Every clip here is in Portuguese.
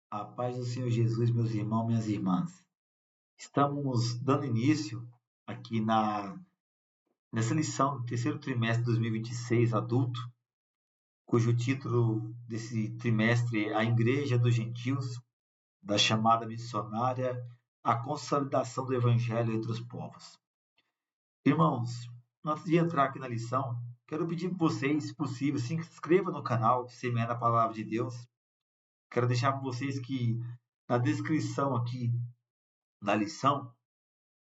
A paz do Senhor Jesus, meus irmãos, minhas irmãs. Estamos dando início aqui nessa lição do terceiro trimestre de 2026, adulto, cujo título desse trimestre é A Igreja dos Gentios, da chamada missionária, a consolidação do Evangelho entre os povos. Irmãos, antes de entrar aqui na lição, quero pedir para vocês, se possível, se inscrevam no canal Semeando a Palavra de Deus. Quero deixar para vocês que na descrição aqui da lição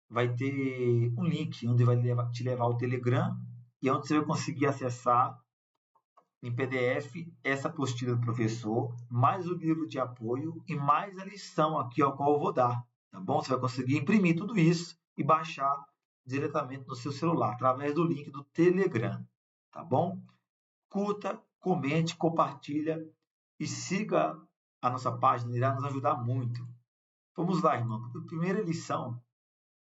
vai ter um link onde vai te levar ao Telegram e onde você vai conseguir acessar em PDF essa apostila do professor, mais o livro de apoio e mais a lição aqui ao qual eu vou dar, tá bom? Você vai conseguir imprimir tudo isso e baixar diretamente no seu celular, através do link do Telegram, tá bom? Curta, comente, compartilha e siga a nossa página, irá nos ajudar muito. Vamos lá, irmão. Primeira lição.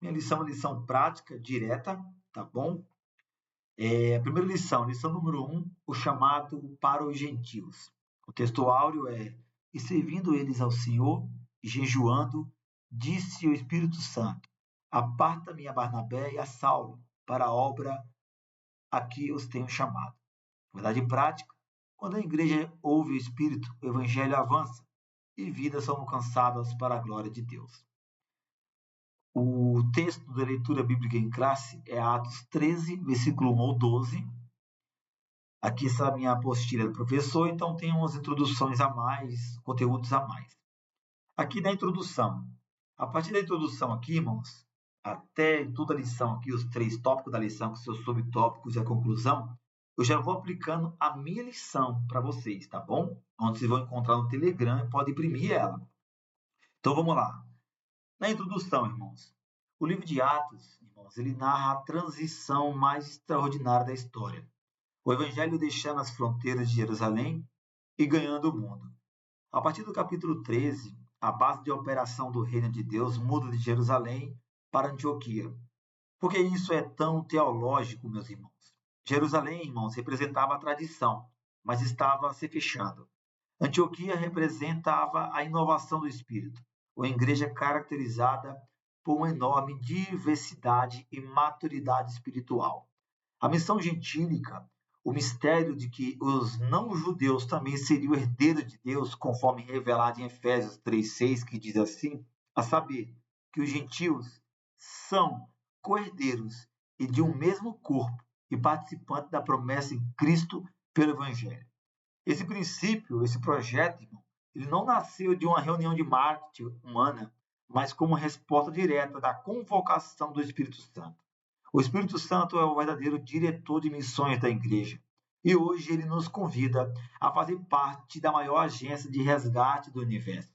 Minha lição é uma lição prática, direta, tá bom? A primeira lição número 1, o chamado para os gentios. O texto áureo é: E servindo eles ao Senhor, e jejuando, disse o Espírito Santo: Aparta-me a Barnabé e a Saulo para a obra a que os tenho chamado. Verdade prática: quando a igreja ouve o Espírito, o Evangelho avança e vidas são alcançadas para a glória de Deus. O texto da leitura bíblica em classe é Atos 13, versículo 1 ao 12. Aqui está a minha apostila do professor, então tem umas introduções a mais, conteúdos a mais. Aqui na introdução. A partir da introdução aqui, irmãos, até toda a lição aqui, os 3 tópicos da lição, com seus subtópicos e a conclusão, eu já vou aplicando a minha lição para vocês, tá bom? Onde vocês vão encontrar no Telegram e podem imprimir ela. Então vamos lá. Na introdução, irmãos, o livro de Atos, irmãos, ele narra a transição mais extraordinária da história. O Evangelho deixando as fronteiras de Jerusalém e ganhando o mundo. A partir do capítulo 13, a base de operação do reino de Deus muda de Jerusalém para Antioquia. Por que isso é tão teológico, meus irmãos? Jerusalém, irmãos, representava a tradição, mas estava se fechando. Antioquia representava a inovação do espírito, uma igreja caracterizada por uma enorme diversidade e maturidade espiritual. A missão gentílica, o mistério de que os não-judeus também seriam herdeiros de Deus, conforme revelado em Efésios 3,6, que diz assim, a saber, que os gentios são co-herdeiros e de um mesmo corpo e participantes da promessa em Cristo pelo Evangelho. Esse princípio, esse projeto, irmão, ele não nasceu de uma reunião de marketing humana, mas como resposta direta da convocação do Espírito Santo. O Espírito Santo é o verdadeiro diretor de missões da igreja. E hoje ele nos convida a fazer parte da maior agência de resgate do universo.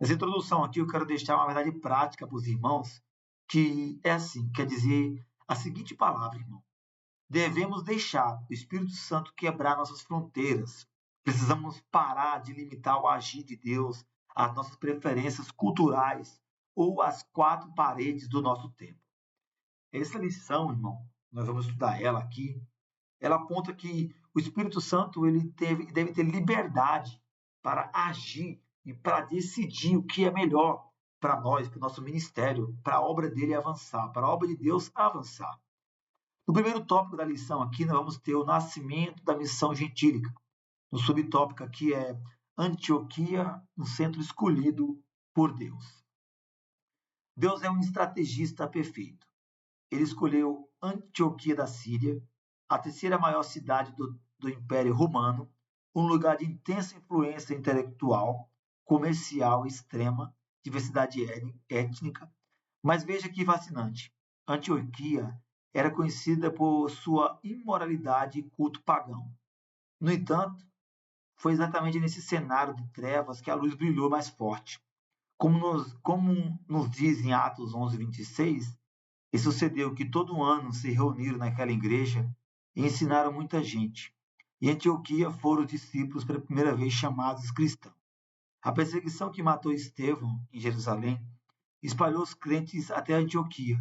Nessa introdução aqui eu quero deixar uma verdade prática para os irmãos, que é assim, quer dizer a seguinte palavra, irmão. Devemos deixar o Espírito Santo quebrar nossas fronteiras. Precisamos parar de limitar o agir de Deus às nossas preferências culturais ou às 4 paredes do nosso tempo. Essa lição, irmão, nós vamos estudar ela aqui, ela aponta que o Espírito Santo ele deve ter liberdade para agir e para decidir o que é melhor para nós, para o nosso ministério, para a obra dele avançar, para a obra de Deus avançar. No primeiro tópico da lição aqui, nós vamos ter o nascimento da missão gentílica. No subtópico aqui é Antioquia, um centro escolhido por Deus. Deus é um estrategista perfeito. Ele escolheu Antioquia da Síria, a terceira maior cidade do Império Romano, um lugar de intensa influência intelectual, comercial extrema, diversidade étnica. Mas veja que fascinante. Antioquia era conhecida por sua imoralidade e culto pagão. No entanto, foi exatamente nesse cenário de trevas que a luz brilhou mais forte. Como nos diz em Atos 11, 26, e sucedeu que todo ano se reuniram naquela igreja e ensinaram muita gente. E em Antioquia foram os discípulos pela primeira vez chamados cristãos. A perseguição que matou Estevão em Jerusalém espalhou os crentes até Antioquia.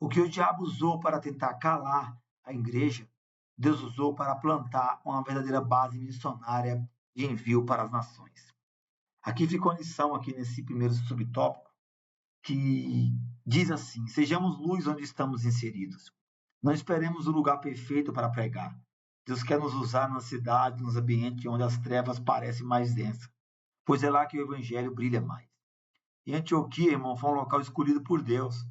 O que o diabo usou para tentar calar a igreja, Deus usou para plantar uma verdadeira base missionária de envio para as nações. Aqui fica uma lição, aqui nesse primeiro subtópico, que diz assim: sejamos luz onde estamos inseridos. Não esperemos o lugar perfeito para pregar. Deus quer nos usar na cidade, nos ambientes onde as trevas parecem mais densas, pois é lá que o evangelho brilha mais. E Antioquia, irmão, foi um local escolhido por Deus.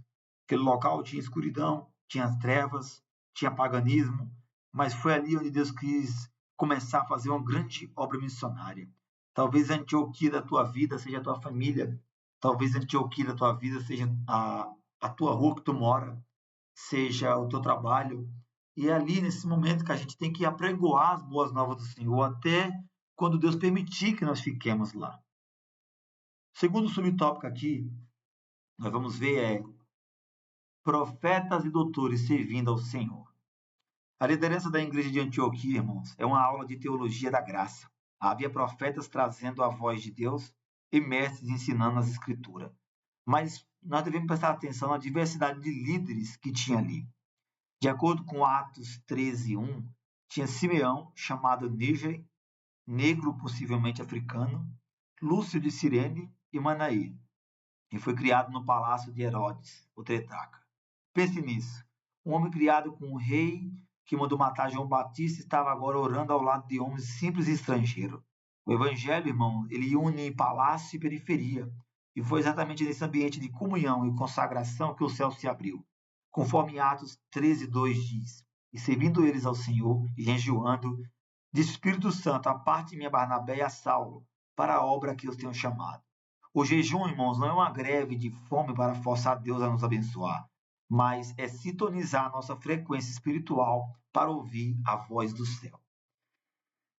Aquele local tinha escuridão, tinha trevas, tinha paganismo, mas foi ali onde Deus quis começar a fazer uma grande obra missionária. Talvez a Antioquia da tua vida seja a tua família, talvez a Antioquia da tua vida seja a tua rua que tu mora, seja o teu trabalho. E é ali, nesse momento, que a gente tem que apregoar as boas novas do Senhor, até quando Deus permitir que nós fiquemos lá. Segundo subtópico aqui, nós vamos ver profetas e doutores servindo ao Senhor. A liderança da igreja de Antioquia, irmãos, é uma aula de teologia da graça. Havia profetas trazendo a voz de Deus e mestres ensinando as escrituras. Mas nós devemos prestar atenção na diversidade de líderes que tinha ali. De acordo com Atos 13:1, tinha Simeão, chamado Níger, negro possivelmente africano, Lúcio de Cirene e Manaí, e foi criado no palácio de Herodes, o tetrarca. Pense nisso. Um homem criado com um rei que mandou matar João Batista estava agora orando ao lado de homens simples e estrangeiros. O evangelho, irmão, ele une palácio e periferia. E foi exatamente nesse ambiente de comunhão e consagração que o céu se abriu. Conforme Atos 13:2 diz: e servindo eles ao Senhor e jejuando, disse o Espírito Santo: aparte-me a Barnabé e a Saulo para a obra que eu tenho chamado. O jejum, irmãos, não é uma greve de fome para forçar Deus a nos abençoar, mas é sintonizar a nossa frequência espiritual para ouvir a voz do céu.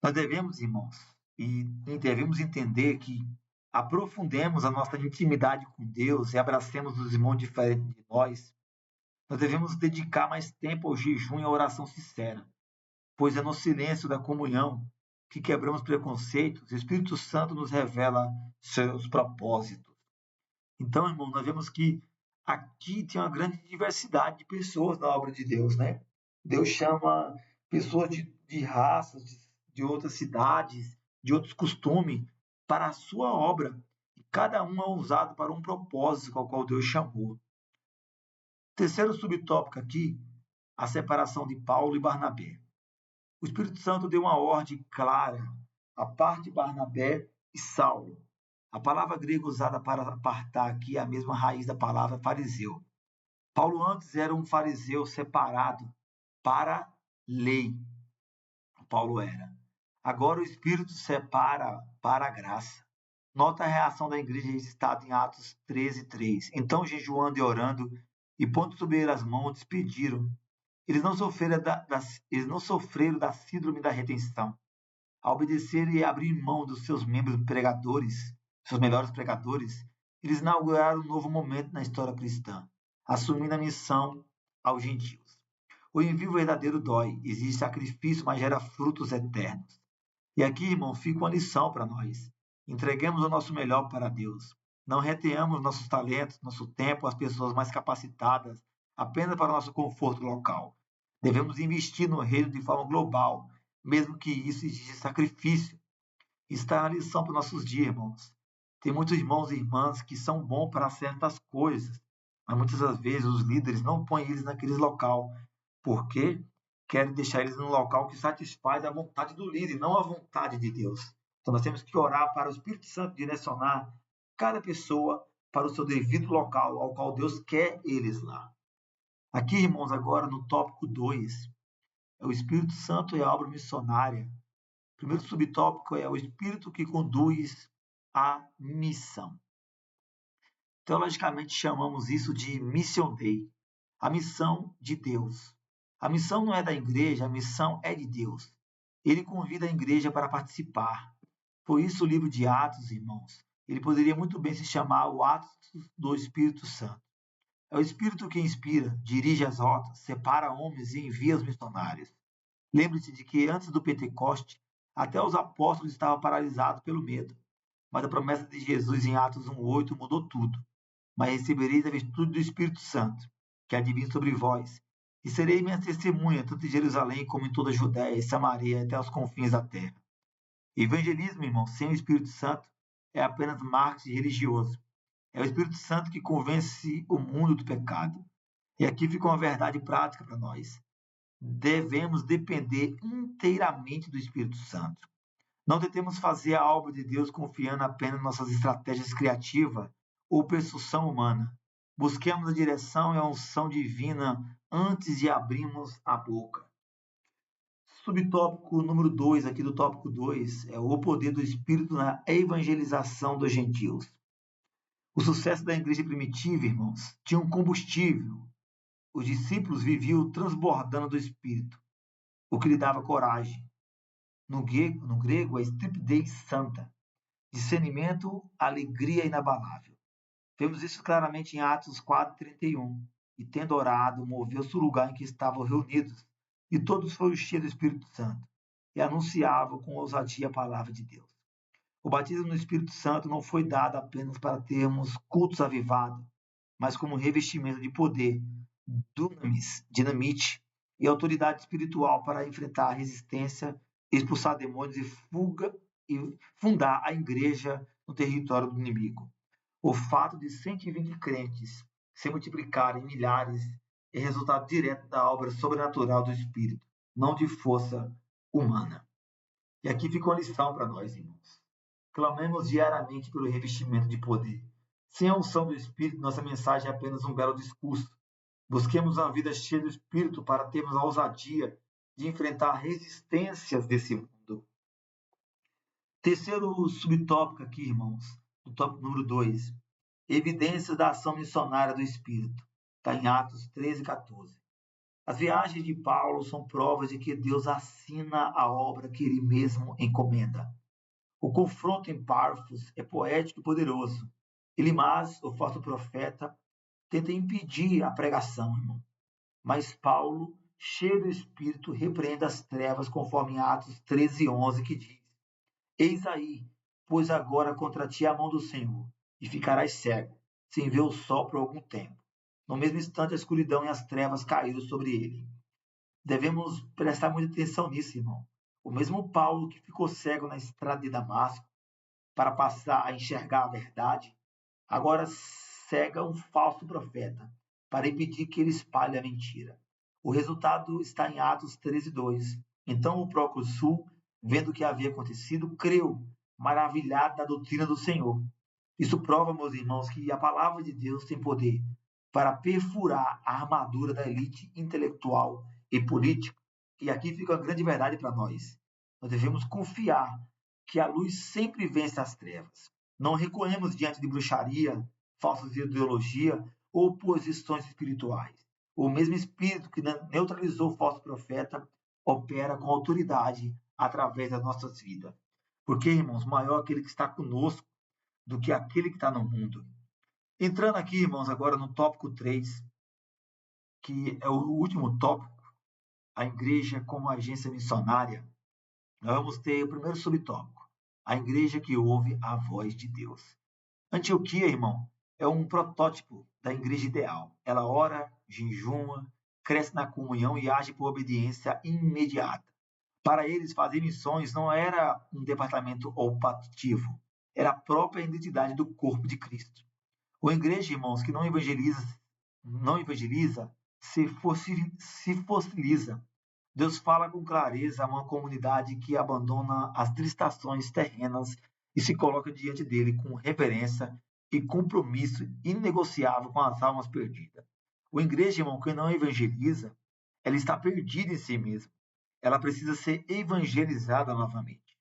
Nós devemos, irmãos, e devemos entender que aprofundemos a nossa intimidade com Deus e abracemos os irmãos diferentes de nós. Nós devemos dedicar mais tempo ao jejum e à oração sincera, pois é no silêncio da comunhão que quebramos preconceitos e o Espírito Santo nos revela seus propósitos. Então, irmão, nós vemos que aqui tem uma grande diversidade de pessoas na obra de Deus, né? Deus chama pessoas de raças, de outras cidades, de outros costumes, para a sua obra. E cada um é usado para um propósito ao qual Deus chamou. Terceiro subtópico aqui, a separação de Paulo e Barnabé. O Espírito Santo deu uma ordem clara, aparte Barnabé e Saulo. A palavra grega usada para apartar aqui é a mesma raiz da palavra fariseu. Paulo antes era um fariseu separado para a lei. Paulo era. Agora o Espírito separa para a graça. Nota a reação da igreja registrada em Atos 13:3. Então, jejuando e orando, e pondo sobre ele as mãos, despediram. Eles não sofreram da síndrome da retenção. Ao obedecer e abrir mão dos seus membros pregadores, seus melhores pregadores, eles inauguraram um novo momento na história cristã, assumindo a missão aos gentios. O envio verdadeiro dói, exige sacrifício, mas gera frutos eternos. E aqui, irmão, fica uma lição para nós. Entreguemos o nosso melhor para Deus. Não retenhamos nossos talentos, nosso tempo, as pessoas mais capacitadas, apenas para o nosso conforto local. Devemos investir no reino de forma global, mesmo que isso exija sacrifício. Isso está na lição para os nossos dias, irmãos. Tem muitos irmãos e irmãs que são bons para certas coisas, mas muitas das vezes os líderes não põem eles naquele local, porque querem deixar eles num local que satisfaz a vontade do líder, não a vontade de Deus. Então nós temos que orar para o Espírito Santo direcionar cada pessoa para o seu devido local, ao qual Deus quer eles lá. Aqui, irmãos, agora no tópico 2, é o Espírito Santo e a obra missionária. O primeiro subtópico é o Espírito que conduz a missão. Teologicamente chamamos isso de Mission Day, a missão de Deus. A missão não é da igreja, a missão é de Deus. Ele convida a igreja para participar. Por isso o livro de Atos, irmãos, ele poderia muito bem se chamar o Atos do Espírito Santo. É o Espírito que inspira, dirige as rotas, separa homens e envia os missionários. Lembre-se de que antes do Pentecoste, até os apóstolos estavam paralisados pelo medo. Mas a promessa de Jesus em Atos 1:8 mudou tudo. Mas recebereis a virtude do Espírito Santo, que há de vir sobre vós, e serei minha testemunha, tanto em Jerusalém como em toda a Judéia e Samaria, até os confins da terra. Evangelismo, irmão, sem o Espírito Santo, é apenas marketing religioso. É o Espírito Santo que convence o mundo do pecado. E aqui fica uma verdade prática para nós. Devemos depender inteiramente do Espírito Santo. Não tentemos fazer a obra de Deus confiando apenas em nossas estratégias criativas ou persuasão humana. Busquemos a direção e a unção divina antes de abrirmos a boca. Subtópico número 2, aqui do tópico 2, é o poder do Espírito na evangelização dos gentios. O sucesso da igreja primitiva, irmãos, tinha um combustível. Os discípulos viviam transbordando do Espírito, o que lhe dava coragem. No grego é estripidez santa, discernimento, alegria inabalável. Vemos isso claramente em Atos 4:31. E tendo orado, moveu-se o lugar em que estavam reunidos, e todos foram cheios do Espírito Santo, e anunciavam com ousadia a palavra de Deus. O batismo no Espírito Santo não foi dado apenas para termos cultos avivados, mas como revestimento de poder, dunamis, dinamite e autoridade espiritual para enfrentar a resistência, expulsar demônios e fundar a igreja no território do inimigo. O fato de 120 crentes se multiplicarem em milhares é resultado direto da obra sobrenatural do Espírito, não de força humana. E aqui fica uma lição para nós, irmãos. Clamemos diariamente pelo revestimento de poder. Sem a unção do Espírito, nossa mensagem é apenas um belo discurso. Busquemos uma vida cheia do Espírito para termos a ousadia de enfrentar resistências desse mundo. Terceiro subtópico aqui, irmãos, do tópico número 2. Evidências da ação missionária do Espírito. Está em Atos 13:14. As viagens de Paulo são provas de que Deus assina a obra que ele mesmo encomenda. O confronto em Pafos é poético e poderoso. Elimás, o falso profeta, tenta impedir a pregação, irmão. Mas Paulo, cheio do Espírito, repreende as trevas, conforme em Atos 13:11, que diz: Eis aí, pois agora contra ti a mão do Senhor, e ficarás cego, sem ver o sol por algum tempo. No mesmo instante, a escuridão e as trevas caíram sobre ele. Devemos prestar muita atenção nisso, irmão. O mesmo Paulo que ficou cego na estrada de Damasco para passar a enxergar a verdade, agora cega um falso profeta para impedir que ele espalhe a mentira. O resultado está em Atos 13:2. Então o procônsul, vendo o que havia acontecido, creu, maravilhado da doutrina do Senhor. Isso prova, meus irmãos, que a palavra de Deus tem poder para perfurar a armadura da elite intelectual e política. E aqui fica a grande verdade para nós. Nós devemos confiar que a luz sempre vence as trevas. Não recuemos diante de bruxaria, falsas ideologias ou posições espirituais. O mesmo Espírito que neutralizou o falso profeta opera com autoridade através das nossas vidas. Porque, irmãos, maior é aquele que está conosco do que aquele que está no mundo. Entrando aqui, irmãos, agora no tópico 3, que é o último tópico, a igreja como agência missionária, nós vamos ter o primeiro subtópico, a igreja que ouve a voz de Deus. Antioquia, irmão, é um protótipo da igreja ideal. Ela ora, jejuma, cresce na comunhão e age por obediência imediata. Para eles, fazer missões não era um departamento optativo, era a própria identidade do corpo de Cristo. Uma igreja, irmãos, que não evangeliza, se fossiliza. Deus fala com clareza a uma comunidade que abandona as distrações terrenas e se coloca diante dele com reverência e compromisso inegociável com as almas perdidas. Uma igreja, irmão, que não evangeliza, ela está perdida em si mesma. Ela precisa ser evangelizada novamente.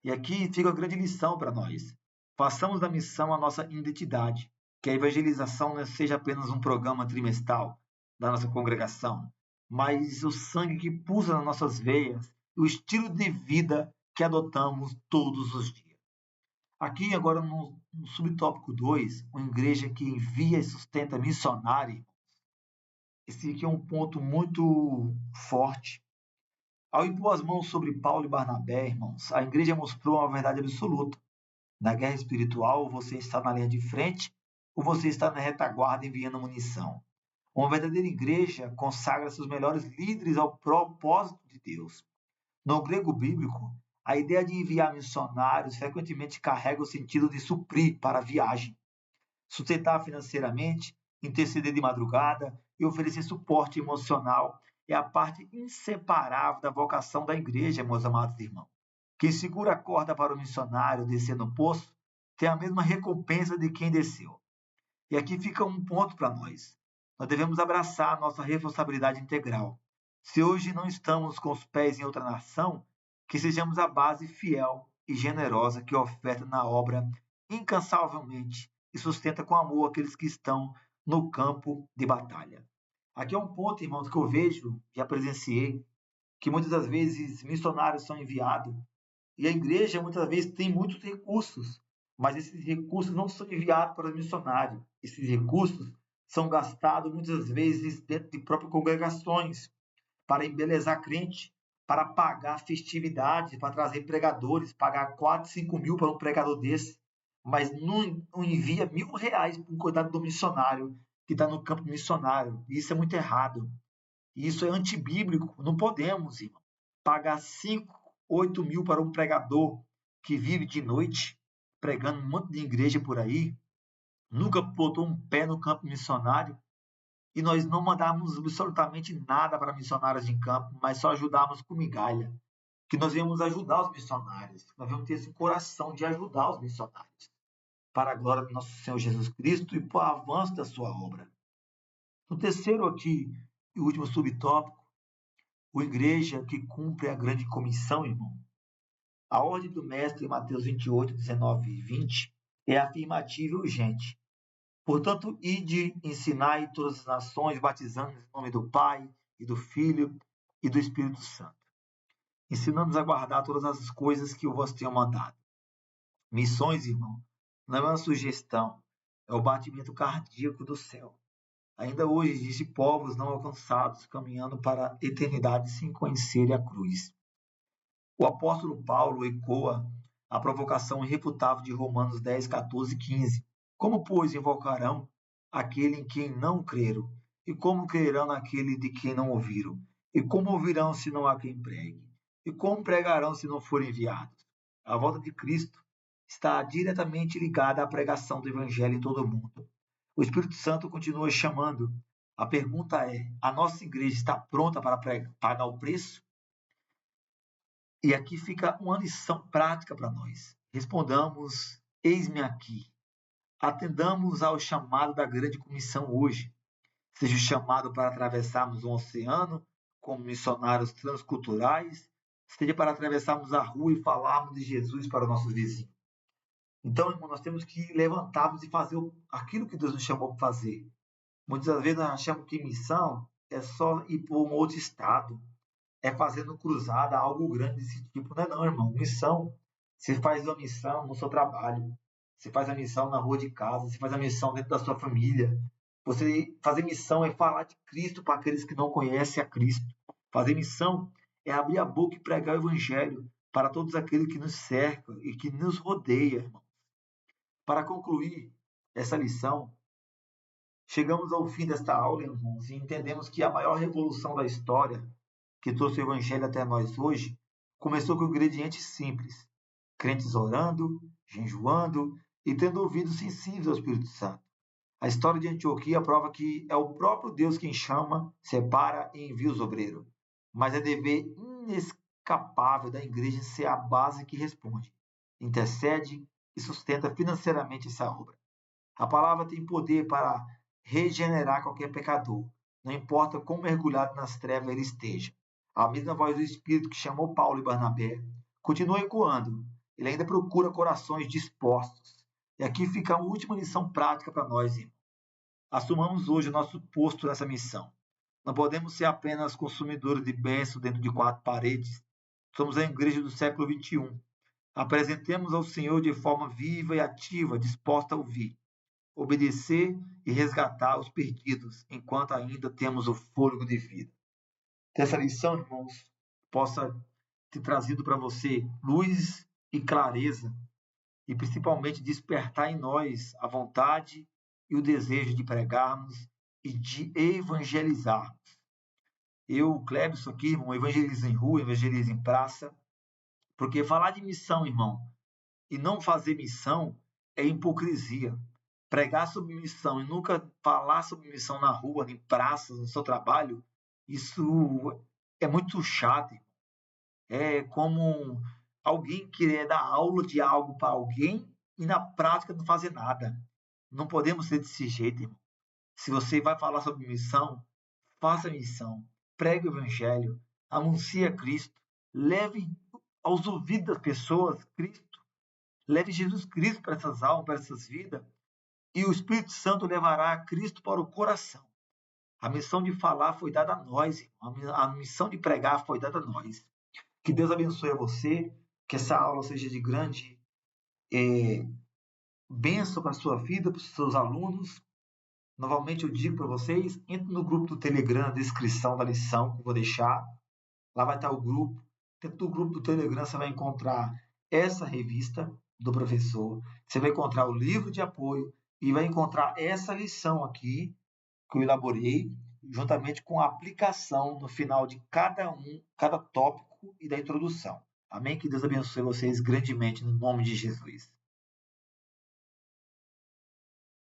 E aqui fica a grande lição para nós. Façamos da missão a nossa identidade. Que a evangelização não seja apenas um programa trimestral da nossa congregação, mas o sangue que pulsa nas nossas veias, o estilo de vida que adotamos todos os dias. Aqui agora no subtópico 2, uma igreja que envia e sustenta missionários. Esse aqui é um ponto muito forte. Ao impor as mãos sobre Paulo e Barnabé, irmãos, a igreja mostrou uma verdade absoluta. Na guerra espiritual, você está na linha de frente ou você está na retaguarda enviando munição. Uma verdadeira igreja consagra seus melhores líderes ao propósito de Deus. No grego bíblico, A ideia de enviar missionários frequentemente carrega o sentido de suprir para a viagem, sustentar financeiramente, interceder de madrugada e oferecer suporte emocional é a parte inseparável da vocação da igreja, meus amados irmãos. Quem segura a corda para o missionário descer no poço tem a mesma recompensa de quem desceu. E aqui fica um ponto para nós. Nós devemos abraçar a nossa responsabilidade integral. Se hoje não estamos com os pés em outra nação, que sejamos a base fiel e generosa que oferta na obra incansavelmente e sustenta com amor aqueles que estão no campo de batalha. Aqui é um ponto, irmãos, que eu vejo, já presenciei, que muitas das vezes missionários são enviados e a igreja muitas vezes tem muitos recursos, mas esses recursos não são enviados para os missionários. Esses recursos são gastados muitas vezes dentro de próprias congregações para embelezar crente, para pagar festividades, para trazer pregadores, pagar 4, 5 mil para um pregador desse, mas não envia R$ 1.000 para um coitado do missionário que está no campo missionário. Isso é muito errado. Isso é antibíblico. Não podemos, irmão, pagar 5, 8 mil para um pregador que vive de noite, pregando um monte de igreja por aí, nunca botou um pé no campo missionário, e nós não mandamos absolutamente nada para missionários em campo, mas só ajudamos com migalha. Que nós viemos ajudar os missionários, nós vamos ter esse coração de ajudar os missionários, para a glória do nosso Senhor Jesus Cristo e para o avanço da sua obra. No terceiro aqui, e último subtópico, o igreja que cumpre a grande comissão, irmão. A ordem do mestre em Mateus 28, 19 e 20 é afirmativa e urgente. Portanto, ide, ensinai todas as nações, batizando em nome do Pai, e do Filho, e do Espírito Santo. Ensinando-nos a guardar todas as coisas que eu vos tenho mandado. Missões, irmão, não é uma sugestão, é o batimento cardíaco do céu. Ainda hoje existem povos não alcançados caminhando para a eternidade sem conhecerem a cruz. O apóstolo Paulo ecoa a provocação irrefutável de Romanos 10, 14 e 15. Como, pois, invocarão aquele em quem não creram? E como crerão naquele de quem não ouviram? E como ouvirão se não há quem pregue? E como pregarão se não forem enviados? A volta de Cristo está diretamente ligada à pregação do Evangelho em todo o mundo. O Espírito Santo continua chamando. A pergunta é: a nossa igreja está pronta para pagar o preço? E aqui fica uma lição prática para nós. Respondamos: eis-me aqui. Atendamos ao chamado da grande comissão hoje. Seja o chamado para atravessarmos um oceano como missionários transculturais, seja para atravessarmos a rua e falarmos de Jesus para os nossos vizinhos. Então, irmão, nós temos que levantarmos e fazer aquilo que Deus nos chamou para fazer. Muitas vezes nós achamos que missão é só ir para um outro estado, é fazendo cruzada, algo grande desse tipo. Não é não, irmão. Missão, você faz a missão no seu trabalho, você faz a missão na rua de casa, você faz a missão dentro da sua família. Você fazer missão é falar de Cristo para aqueles que não conhecem a Cristo. Fazer missão é abrir a boca e pregar o evangelho para todos aqueles que nos cercam e que nos rodeiam, irmão. Para concluir essa lição, chegamos ao fim desta aula, irmãos, e entendemos que a maior revolução da história que trouxe o evangelho até nós hoje começou com ingredientes simples: crentes orando, jejuando e tendo ouvidos sensíveis ao Espírito Santo. A história de Antioquia prova que é o próprio Deus quem chama, separa e envia os obreiros. Mas é dever inescapável da igreja ser a base que responde, intercede e sustenta financeiramente essa obra. A palavra tem poder para regenerar qualquer pecador, não importa quão mergulhado nas trevas ele esteja. A mesma voz do Espírito que chamou Paulo e Barnabé continua ecoando. Ele ainda procura corações dispostos. E aqui fica a última lição prática para nós, irmãos. Assumamos hoje o nosso posto nessa missão. Não podemos ser apenas consumidores de bênçãos dentro de 4 paredes. Somos a igreja do século XXI. Apresentemos ao Senhor de forma viva e ativa, disposta a ouvir, obedecer e resgatar os perdidos, enquanto ainda temos o fôlego de vida. Que essa lição, irmãos, possa ter trazido para você luz e clareza, e principalmente despertar em nós a vontade e o desejo de pregarmos e de evangelizarmos. Eu, Clebson aqui, irmão, evangelizo em rua, evangelizo em praça, Porque falar de missão, irmão, e não fazer missão é hipocrisia. Pregar sobre missão e nunca falar sobre missão na rua, em praças, no seu trabalho, isso é muito chato. É como alguém querer dar aula de algo para alguém e na prática não fazer nada. Não podemos ser desse jeito, irmão. Se você vai falar sobre missão, faça missão, pregue o evangelho, anuncie a Cristo, leve aos ouvidos das pessoas Cristo, leve Jesus Cristo para essas almas, para essas vidas, e o Espírito Santo levará a Cristo para o coração. A missão de falar foi dada a nós, irmão. A missão de pregar foi dada a nós. Que Deus abençoe a você, que essa aula seja de grande bênção para a sua vida, para os seus alunos. Novamente eu digo para vocês, entre no grupo do Telegram, na descrição da lição que eu vou deixar. Lá vai estar o grupo. Dentro do grupo do Telegram você vai encontrar essa revista do professor, você vai encontrar o livro de apoio e vai encontrar essa lição aqui que eu elaborei, juntamente com a aplicação no final de cada tópico e da introdução. Amém? Que Deus abençoe vocês grandemente no nome de Jesus.